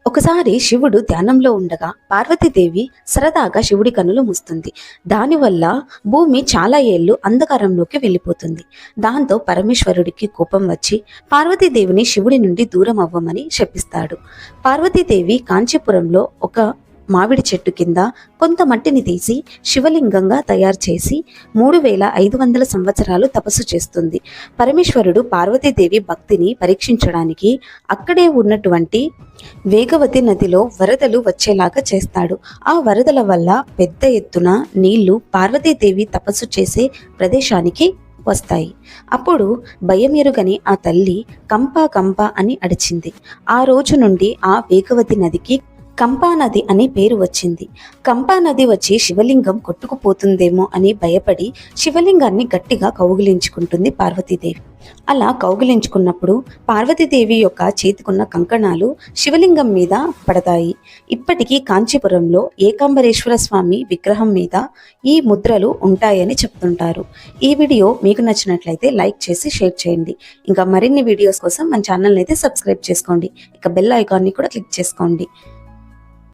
ఒకసారి శివుడు ధ్యానంలో ఉండగా పార్వతీదేవి సరదాగా శివుడి కన్నులు మూస్తుంది. దానివల్ల భూమి చాలా ఏళ్ళు అంధకారంలోకి వెళ్ళిపోతుంది. దాంతో పరమేశ్వరుడికి కోపం వచ్చి పార్వతీదేవిని శివుడి నుండి దూరం అవ్వమని శపిస్తాడు. పార్వతీదేవి కాంచీపురంలో ఒక మామిడి చెట్టు కింద కొంత మట్టిని తీసి శివలింగంగా తయారు చేసి 3500 సంవత్సరాలు తపస్సు చేస్తుంది. పరమేశ్వరుడు పార్వతీదేవి భక్తిని పరీక్షించడానికి అక్కడే ఉన్నటువంటి వేగవతి నదిలో వరదలు వచ్చేలాగా చేస్తాడు. ఆ వరదల వల్ల పెద్ద ఎత్తున నీళ్లు పార్వతీదేవి తపస్సు చేసే ప్రదేశానికి వస్తాయి. అప్పుడు భయం ఎరుగని ఆ తల్లి కంపా కంపా అని అడిచింది. ఆ రోజు నుండి ఆ వేగవతి నదికి కంపా నది అని పేరు వచ్చింది. కంపా నది వచ్చి శివలింగం కొట్టుకుపోతుందేమో అని భయపడి శివలింగాన్ని గట్టిగా కౌగిలించుకుంటుంది పార్వతీదేవి. అలా కౌగిలించుకున్నప్పుడు పార్వతీదేవి యొక్క చేతికున్న కంకణాలు శివలింగం మీద పడతాయి. ఇప్పటికీ కాంచీపురంలో ఏకాంబరేశ్వర స్వామి విగ్రహం మీద ఈ ముద్రలు ఉంటాయని చెప్తుంటారు. ఈ వీడియో మీకు నచ్చినట్లయితే లైక్ చేసి షేర్ చేయండి. ఇంకా మరిన్ని వీడియోస్ కోసం మన ఛానల్ని అయితే సబ్స్క్రైబ్ చేసుకోండి. ఇక బెల్ ఐకాన్ని కూడా క్లిక్ చేసుకోండి.